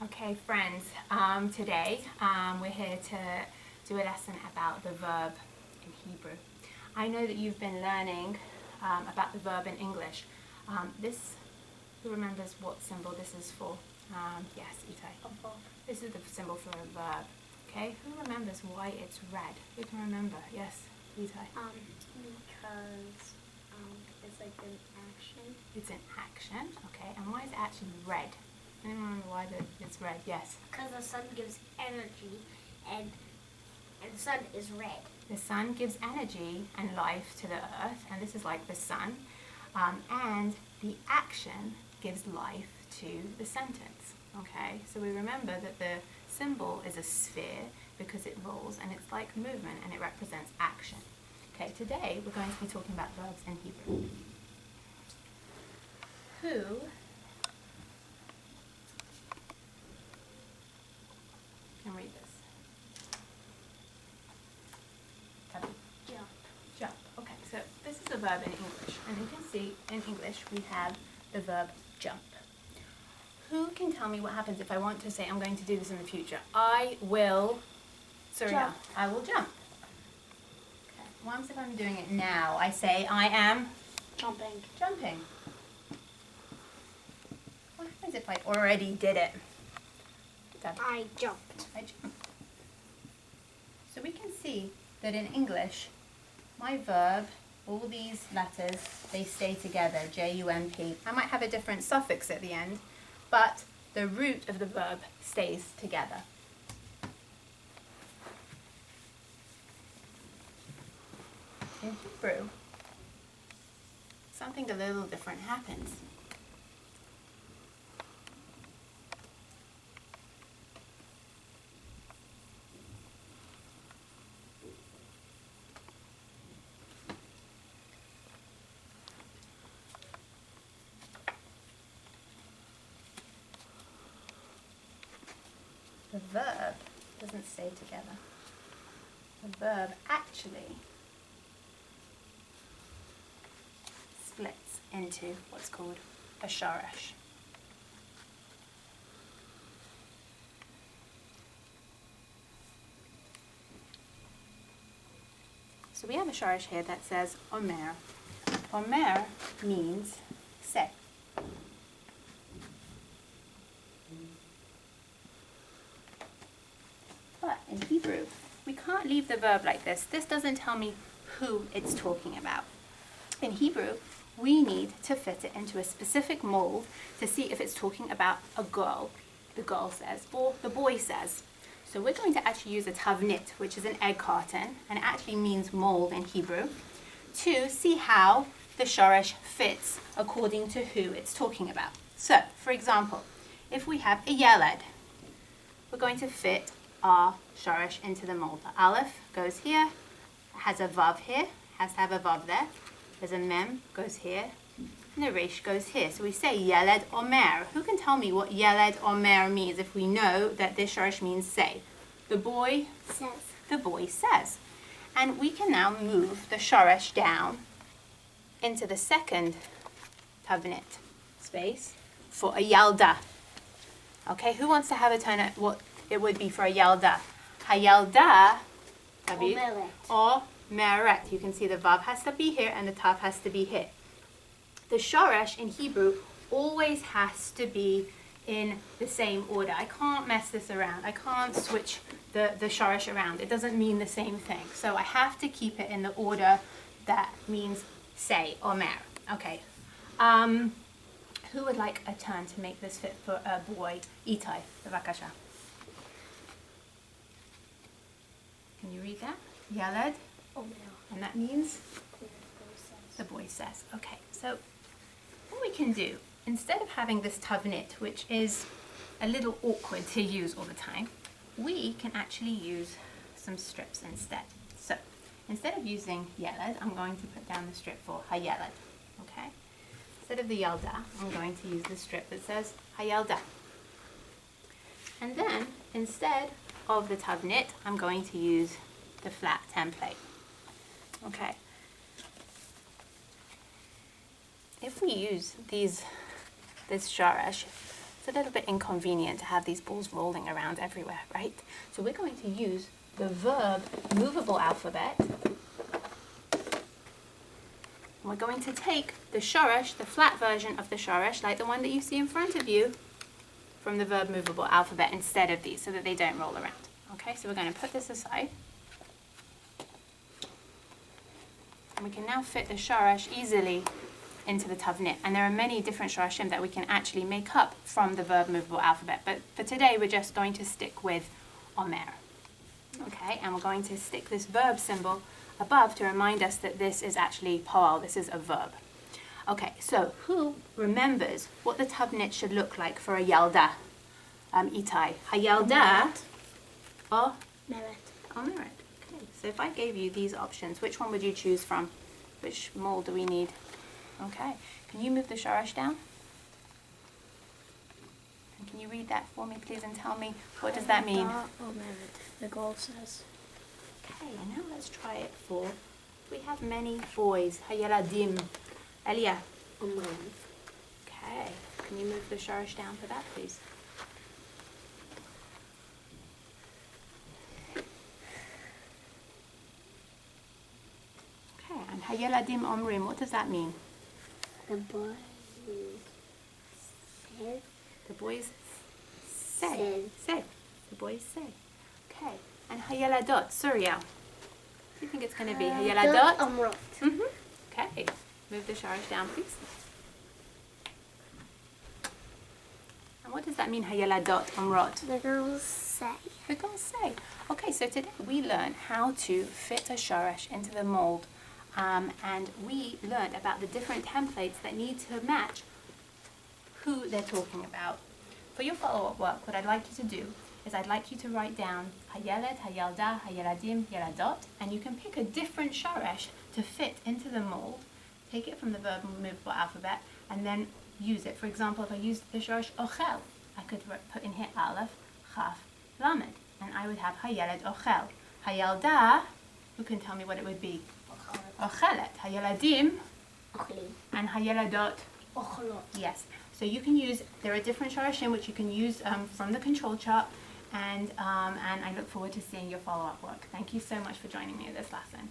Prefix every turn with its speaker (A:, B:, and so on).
A: Okay, friends, today we're here to do a lesson about the verb in Hebrew. I know that you've been learning about the verb in English. Who remembers what symbol this is for? Yes, Itai. This is the symbol for a verb. Okay, who remembers why it's red? Who can remember? Yes, Itai.
B: Because it's like an action.
A: It's an action, okay, and why is it actually red? Anyone remember why it's red? Yes.
B: Because the sun gives energy, and the sun is red.
A: The sun gives energy and life to the earth, and this is like the sun, and the action gives life to the sentence. Okay, so we remember that the symbol is a sphere because it rolls and it's like movement and it represents action. Okay, today we're going to be talking about verbs in Hebrew. Who can read this? Tabby.
B: Jump.
A: Jump. Okay, so this is a verb in English, and you can see in English we have the verb jump. Who can tell me what happens if I want to say I'm going to do this in the future? I will,
B: Jump.
A: I will jump. Okay. Once if I'm doing it now, I say I am
B: Jumping.
A: jumping. What happens if I already did it? Tabby.
B: I jumped.
A: I jump. So we can see that in English, my verb, all these letters, they stay together, J-U-M-P. I might have a different suffix at the end, but the root of the verb stays together. In Hebrew, something a little different happens. The verb doesn't stay together. The verb actually splits into what's called a shoresh. So we have a shoresh here that says omer. Omer means say. But in Hebrew, we can't leave the verb like this. This doesn't tell me who it's talking about. In Hebrew, we need to fit it into a specific mold to see if it's talking about a girl, the girl says, or the boy says. So we're going to actually use a tavnit, which is an egg carton, and it actually means mold in Hebrew, to see how the shoresh fits according to who it's talking about. So, for example, if we have a yeled, we're going to fit our shoresh into the mold. The aleph goes here, has a vav here, has to have a vav there. There's a mem, goes here, and the resh goes here. So we say yeled omer. Who can tell me what yeled omer means if we know that this shoresh means say? The boy
B: Says.
A: The boy says. And we can now move the shoresh down into the second tavnit space for a yalda. Okay, who wants to have a turn at what it would be for a yalda? Hayalda,
B: Omeret.
A: or meret. You can see the vav has to be here and the tav has to be here. The shoresh in Hebrew always has to be in the same order. I can't mess this around. I can't switch the shoresh around. It doesn't mean the same thing. So I have to keep it in the order that means say or mer. Okay. Who would like a turn to make this fit for a boy? Itai, bevakasha. Can you read that? Yaled,
B: Omer.
A: and that means the boy says. Okay, so what we can do, instead of having this tavnit, which is a little awkward to use all the time, we can actually use some strips instead. So, instead of using yeled, I'm going to put down the strip for hayeled. Okay? Instead of the yalda, I'm going to use the strip that says hayalda. And then, instead of the tavnit, I'm going to use the flat template. Okay. If we use this shoresh, It's a little bit inconvenient to have these balls rolling around everywhere, right? So we're going to use the verb movable alphabet. And we're going to take the shoresh, the flat version of the shoresh, like the one that you see in front of you, from the verb movable alphabet instead of these, so that they don't roll around. Okay, so we're going to put this aside. And we can now fit the shoresh easily into the tavnit. And there are many different shoreshim that we can actually make up from the verb movable alphabet. But for today, we're just going to stick with omer. Okay, and we're going to stick this verb symbol above to remind us that this is actually poal, this is a verb. Okay, so who remembers what the tavnit should look like for a yalda? Itai. Hayalda or
B: Meret.
A: omeret. Okay, so if I gave you these options, which one would you choose from? Which mold do we need? Okay, can you move the shoresh down? And can you read that for me, please, and tell me what does that mean?
B: The goal says.
A: Okay, and now let's try it for, we have many boys. Hayaladim. Elia. Okay, can you move the shoresh down for that, please? Okay, and hayaladim omrim, what does that mean?
B: The boy said.
A: The boys say. Say. The boys say. Okay, and hayaladot, Surya. What do you think it's going to be? Hayaladot?
B: Amrot.
A: Okay, move the shoresh down, please. And what does that mean, hayaladot omrot?
B: The girls say.
A: The girls say. Okay, so today we learned how to fit a shoresh into the mold. And we learned about the different templates that need to match who they're talking about. For your follow-up work, what I'd like you to do is I'd like you to write down hayalet, hayalda, hayaladim, yaladot, and you can pick a different shoresh to fit into the mold. Take it from the verb movable alphabet and then use it. For example, if I used the shoresh ochel, I could put in here aleph, chaf, lamed, and I would have hayaled ochel. Hayalda, who can tell me what it would be? Ochelet, hayaladim, and hayaladot. Yes. So you can use, there are different shoreshim which you can use from the control chart, and I look forward to seeing your follow-up work. Thank you so much for joining me in this lesson.